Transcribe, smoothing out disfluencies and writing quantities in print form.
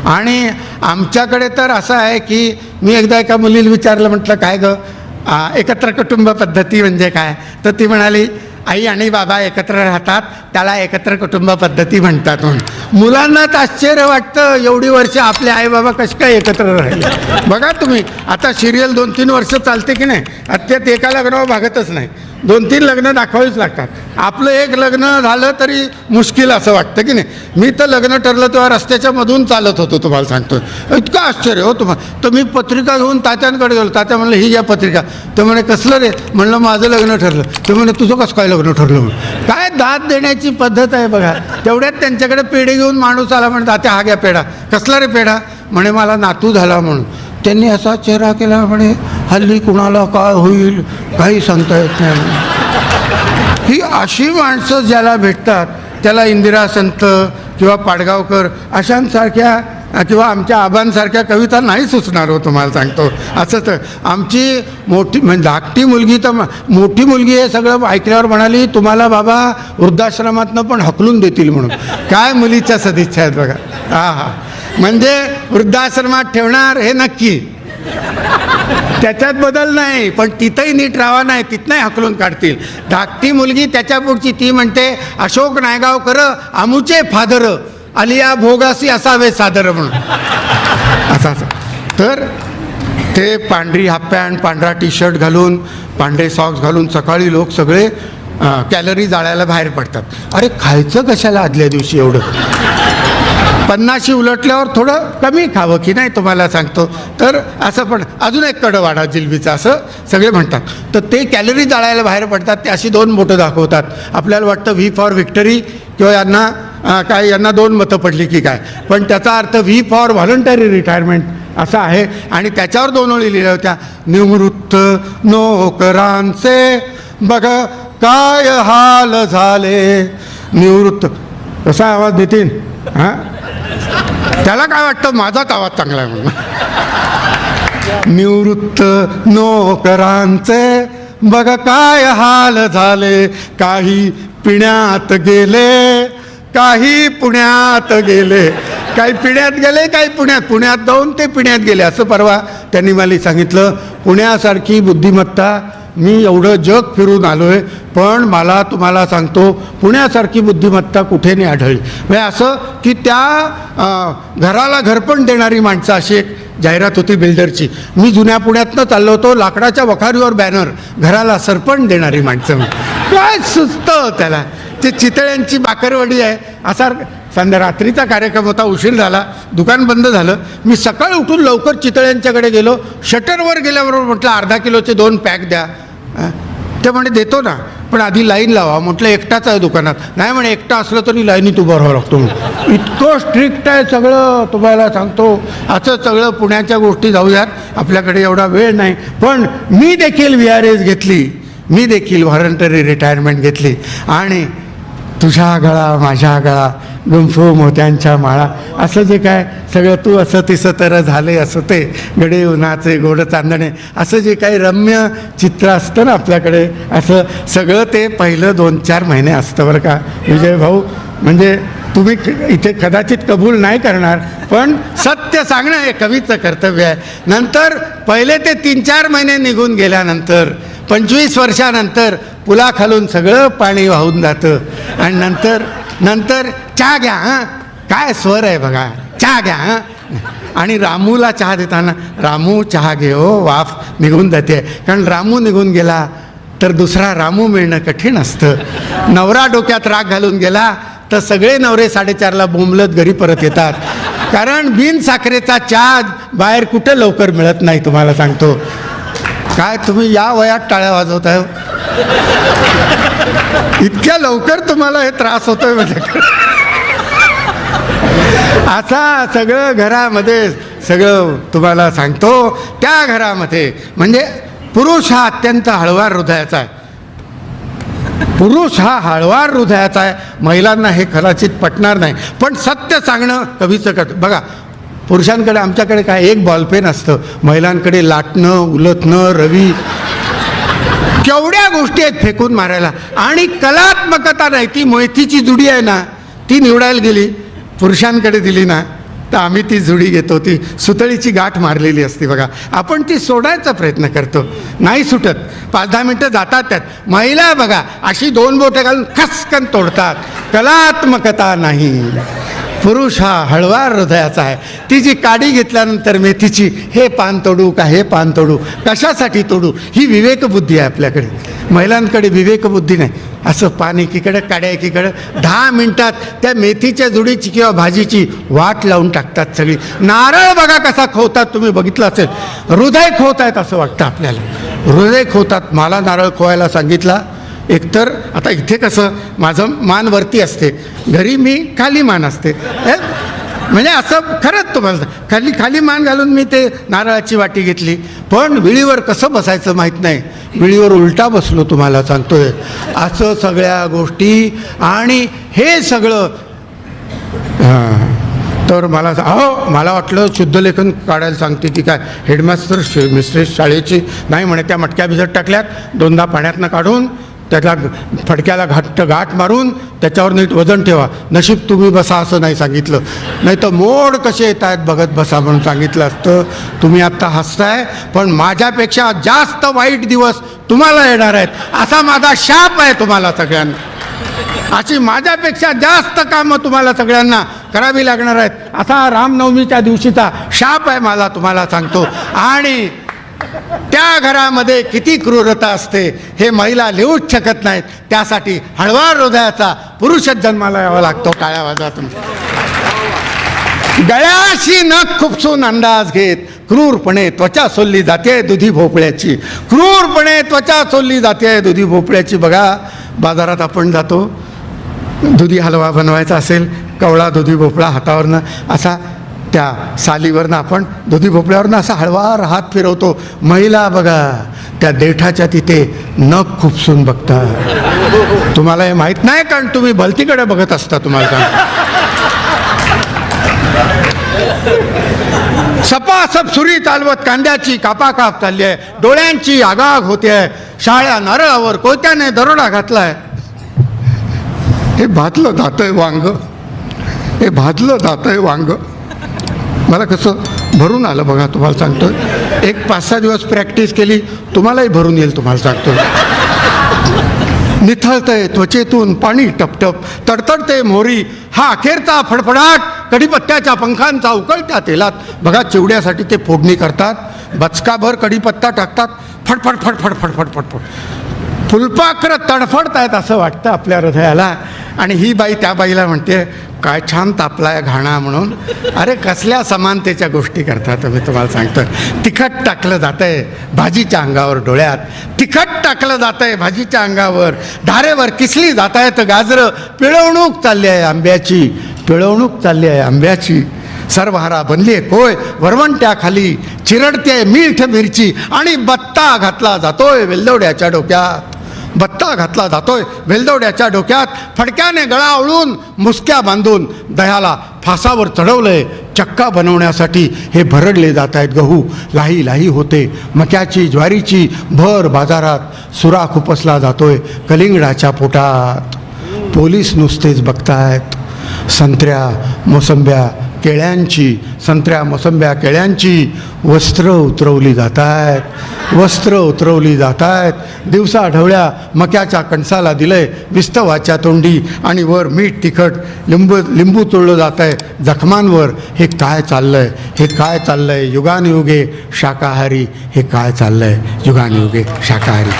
आणि आमच्याकडे तर असं आहे की मी एकदा एका मुलीला विचारलं, म्हटलं काय गं एकत्र कुटुंब पद्धती म्हणजे काय, तर ती म्हणाली आई आणि बाबा एकत्र राहतात त्याला एकत्र कुटुंब पद्धती म्हणतात म्हणून. मुलांनाच आश्चर्य वाटतं एवढी वर्ष आपले आई बाबा कसे काय एकत्र राहिले. बघा तुम्ही आता सिरियल 2-3 वर्ष चालते की नाही, त्यात एका लग्नावर भागतच नाही, 2-3 लग्न दाखवावीच लागतात. आपलं एक लग्न झालं तरी मुश्किल असं वाटतं की नाही. मी तर लग्न ठरलं तेव्हा रस्त्याच्या मधून चालत होतो, तुम्हाला सांगतो, इतकं आश्चर्य हो तुम्हाला. तर मी पत्रिका घेऊन तात्यांकडे गेलो, तात्या म्हणलं ही घ्या पत्रिका. तर म्हणे कसलं रे, म्हणलं माझं लग्न ठरलं. तर म्हणे तुझं कसं काय लग्न ठरलं म्हणून. काय दाद देण्याची पद्धत आहे बघा. तेवढ्यात त्यांच्याकडे पेढे घेऊन माणूस आला, म्हणे तात्या हा घ्या पेढा. कसला रे पेढा, म्हणे मला नातू झाला म्हणून. त्यांनी असा चेहरा केला, म्हणे हल्ली कुणाला काय होईल काही सांगता येत नाही. ही अशी माणसं ज्याला भेटतात त्याला इंदिरा संत किंवा पाडगावकर अशांसारख्या किंवा आमच्या आबांसारख्या कविता नाही सुचणार हो, तुम्हाला सांगतो. असंच आमची मोठी म्हणजे धाकटी मुलगी तर मोठी मुलगी हे सगळं ऐकल्यावर म्हणाली तुम्हाला बाबा वृद्धाश्रमातनं पण हकलून देतील म्हणून. काय मुलीच्या सदिच्छा आहेत बघा. हा म्हणजे वृद्धाश्रमात ठेवणार हे नक्की, त्याच्यात बदल नाही, पण तिथंही नीट राहा नाही, तिथनंही हकलून काढतील. धाकटी मुलगी त्याच्या पुढची ती म्हणते अशोक नायगावकर आमुचे फादर आलिया भोगासी असावे सादर म्हणून. असं तर ते पांढरी हाफ पॅन्ट पांढरा टी शर्ट घालून पांढरे सॉक्स घालून सकाळी लोक सगळे कॅलरी जाळायला बाहेर पडतात. अरे खायचं कशाला आदल्या दिवशी एवढं, 50शी उलटल्यावर थोडं कमी खावं की नाही, तुम्हाला सांगतो. तर असं पण अजून एक कडं वाढा जिलबीचा असं सगळे म्हणतात. तर ते कॅलरी जाळायला बाहेर पडतात, ते अशी 2 बोटं दाखवतात. आपल्याला वाटतं व्ही फॉर व्हिक्टरी किंवा यांना काय यांना 2 मतं पडली की काय, पण त्याचा अर्थ व्ही फॉर व्हॉलंटरी रिटायरमेंट असा आहे. आणि त्याच्यावर 2 ओळी लिहिल्या होत्या, निवृत्त नोकरांचे बघ काय हाल झाले. निवृत्त कसा आवाज देतील हां, त्याला काय वाटतं माझाच आवाज चांगला आहे म्हणून. निवृत्त नोकरांचे बघ काय हाल झाले, काही पिण्यात गेले काही पुण्यात गेले. काही पिण्यात गेले काही पुण्यात जाऊन ते पिण्यात गेले. असं परवा त्यांनी मला सांगितलं, पुण्यासारखी बुद्धिमत्ता मी एवढं जग फिरून आलो आहे, पण मला तुम्हाला सांगतो पुण्यासारखी बुद्धिमत्ता कुठे नाही आढळली. म्हणजे असं की त्या घराला घरपण देणारी माणसं, अशी एक जाहिरात होती बिल्डरची. मी जुन्या पुण्यातनं चाललो होतो, लाकडाच्या वखारीवर बॅनर, घराला सरपण देणारी माणसं. काय सुचतं त्याला. ते चितळ्यांची बाकरवडी आहे असा. संध्या रात्रीचा कार्यक्रम होता, उशीर झाला, दुकान बंद झालं. मी सकाळी उठून लवकर चितळ्यांच्याकडे गेलो. शटरवर गेल्याबरोबर म्हटलं अर्धा किलोचे 2 पॅक द्या. ते म्हणे देतो ना, पण आधी लाईन लावा. म्हटलं एकटाच आहे दुकानात. नाही म्हणे एकटा असलं तरी लाईनीत उभं राहावं लागतो. इतकं स्ट्रिक्ट आहे सगळं, तुम्हाला सांगतो. असं सगळं पुण्याच्या गोष्टी जाऊयात, आपल्याकडे एवढा वेळ नाही. पण मी देखील VRS घेतली, मी देखील व्हॉलंटरी रिटायरमेंट घेतली. आणि तुझ्या गळा माझ्या गळा गुंफू मोत्यांच्या माळा, असं जे काय सगळं तू असं तिसं तर झाले असं ते गडे उन्हाचे गोड चांदणे, असं जे काही रम्य चित्र असतं ना आपल्याकडे, असं सगळं ते पहिलं 2-4 महिने असतं बरं का विजय भाऊ. म्हणजे तुम्ही इथे कदाचित कबूल नाही करणार, पण सत्य सांगणं हे कवीचं कर्तव्य आहे. नंतर पहिले ते 3-4 महिने निघून गेल्यानंतर 25 वर्षानंतर पुलाखालून सगळं पाणी वाहून जातं. आणि नंतर चहा घ्या हां, काय स्वर आहे बघा, चहा घ्या हां. आणि रामूला चहा देताना रामू चहा घे हो, वाफ निघून जाते. कारण रामू निघून गेला तर दुसरा रामू मिळणं कठीण असतं. नवरा डोक्यात राग घालून गेला तर सगळे नवरे 4:30ला बोंबलत घरी परत येतात. कारण बिन साखरेचा चहा बाहेर कुठं लवकर मिळत नाही, तुम्हाला सांगतो. काय तुम्ही या वयात टाळ्या वाजवताय, इतक्या लवकर तुम्हाला हे त्रास होतोय म्हणजे. असा सगळं घरामध्ये सगळं तुम्हाला सांगतो. त्या घरामध्ये म्हणजे पुरुष हा अत्यंत हळवार हृदयाचा आहे. पुरुष हा हळवार हृदयाचा आहे. महिलांना हे कदाचित पटणार नाही, पण सत्य सांगणं कवीचं करतं. बघा पुरुषांकडे आमच्याकडे काय एक बॉलपेन असतं, महिलांकडे लाटणं उलटणं रवी, केवढ्या गोष्टी आहेत फेकून मारायला. आणि कलात्मकता नाही, ती मोतीची जुडी आहे ना ती निवडायला गेली पुरुषांकडे दिली ना तर आम्ही ती जुडी घेतो, ती सुतळीची गाठ मारलेली असते बघा, आपण ती सोडायचा प्रयत्न करतो, नाही सुटत. 5-10 मिनटं जातात त्यात. महिला बघा अशी 2 बोटं घालून खसकन तोडतात, कलात्मकता नाही. पुरुष हा हळवार हृदयाचा आहे. ती जी काडी घेतल्यानंतर मेथीची, हे पान तोडू का हे पान तोडू, कशासाठी तोडू, ही विवेकबुद्धी आहे आपल्याकडे. महिलांकडे विवेकबुद्धी नाही. असं पान एकीकडं, काड्या एकीकडं, 10 मिनिटात त्या मेथीच्या जुडीची किंवा भाजीची वाट लावून टाकतात सगळी. नारळ बघा कसा खोवतात, तुम्ही बघितलं असेल. हृदय खोवतायत असं वाटतं आपल्याला, हृदय खोवतात. मला नारळ खोवायला सांगितला. एकतर आता इथे कसं माझं मान वरती असते, घरी मी खाली मान असते. म्हणजे असं खरंच तुम्हाला खाली मान घालून मी ते नारळाची वाटी घेतली. पण विळीवर कसं बसायचं माहीत नाही, विळीवर उलटा बसलो तुम्हाला सांगतोय. असं सगळ्या गोष्टी आणि हे सगळं. तर मला वाटलं शुद्धलेखन काढायला सांगते ती काय हेडमास्टर मिस्ट्रेस शाळेची. नाही म्हणे, त्या मटक्या भिजत टाकल्यात, 2दा पाण्यातनं काढून त्याला फडक्याला गाठ मारून त्याच्यावर नीट वजन ठेवा. नशीब तुम्ही बसा असं नाही सांगितलं, नाही तर मोड कसे येत आहेत बघत बसा म्हणून सांगितलं असतं. तुम्ही आत्ता हसताय, पण माझ्यापेक्षा जास्त वाईट दिवस तुम्हाला येणार आहेत, असा माझा शाप आहे तुम्हाला सगळ्यांना. अशी माझ्यापेक्षा जास्त कामं तुम्हाला सगळ्यांना करावी लागणार आहेत, असा रामनवमीच्या दिवशीचा शाप आहे मला, तुम्हाला सांगतो. आणि त्या घरामध्ये किती क्रूरता असते हे महिला लिहूच शकत नाहीत. त्यासाठी हळवार हृदयाचा पुरुषच जन्माला यावा लागतो. टाळ्या वाजवा तुम्ही. गळ्याशी नख खुपसून अंदाज घेत क्रूरपणे त्वचा सोलली जाते दुधी भोपळ्याची. क्रूरपणे त्वचा सोलली जाते दुधी भोपळ्याची. बघा, बाजारात आपण जातो, दुधी हलवा बनवायचा असेल, कवळा दुधी भोपळा हातावरनं असा त्या सालीवरनं आपण दुधी भोपळ्यावरनं असा हळवार हात फिरवतो. महिला बघा त्या देठाच्या तिथे नख खुपसून बघतात. तुम्हाला हे माहीत नाही, कारण तुम्ही भलतीकडे बघत असता. तुम्हाला सपासप सुरी चालवत कांद्याची कापाकाप चालली आहे, डोळ्यांची आगाग होते आहे. शाळ्या नारळावर कोयत्याने दरोडा घातलाय. हे भाजलं जातंय वांग, हे भाजलं जातंय वांग. मला कसं भरून आलं बघा, तुम्हाला सांगतोय. एक 5-6 दिवस प्रॅक्टिस केली, तुम्हालाही भरून येईल, तुम्हाला सांगतोय. निथळतंय त्वचेतून पाणी टपटप, तडतडते मोहरी. हा अखेरचा फडफडाट कढीपत्त्याच्या पंखांचा उकळत्या तेलात. बघा, चिवड्यासाठी ते फोडणी करतात, बचकाभर कढीपत्ता टाकतात, फडफड फडफड फडफड फडफड. फुलपाखरं तडफडतायत असं वाटतं आपल्या हृदयाला. आणि ही बाई त्या बाईला म्हणते, काय छान तापलाय घाणा म्हणून. अरे कसल्या समानतेच्या गोष्टी करतात मी तुम्हाला सांगतो. तिखट टाकलं जातंय भाजीच्या अंगावर, डोळ्यात तिखट टाकलं जातंय भाजीच्या अंगावर, धारेवर किसली जात आहेत गाजरं. पिळवणूक चालली आहे आंब्याची, पिळवणूक चालली आहे आंब्याची. सर्वहारा बनली आहे कोय वरवंट्याखाली, चिरडते मीठ मिरची आणि बत्ता घातला जातोय वेलदोड्याच्या डोक्यात. बत्ता घातला जातोय वेलदोड्याच्या डोक्यात. फडक्याने गळा आवळून मुसक्या बांधून दह्याला फासावर चढवलंय. चक्का बनवण्यासाठी हे भरडले जात आहेत गहू. लाही लाही होते मक्याची ज्वारीची. भर बाजारात सुरा खुपसला जातोय कलिंगडाच्या पोटात. पोलीस नुसतेच बघतायत. संत्र्या मोसंब्या केळ्यांची, संत्र्या मोसंब्या केळ्यांची वस्त्र उतरवली जात आहेत, वस्त्र उतरवली जात आहेत. दिवसा ढवळ्या मक्याच्या कणसाला दिलंय विस्तवाच्या तोंडी आणि वर मीठ तिखट लिंबू चोळलं जात आहे जखमांवर. हे काय चाललंय, हे काय चाललंय. युगानुयुगे शाकाहारी, हे काय चाललंय युगानुयुगे शाकाहारी.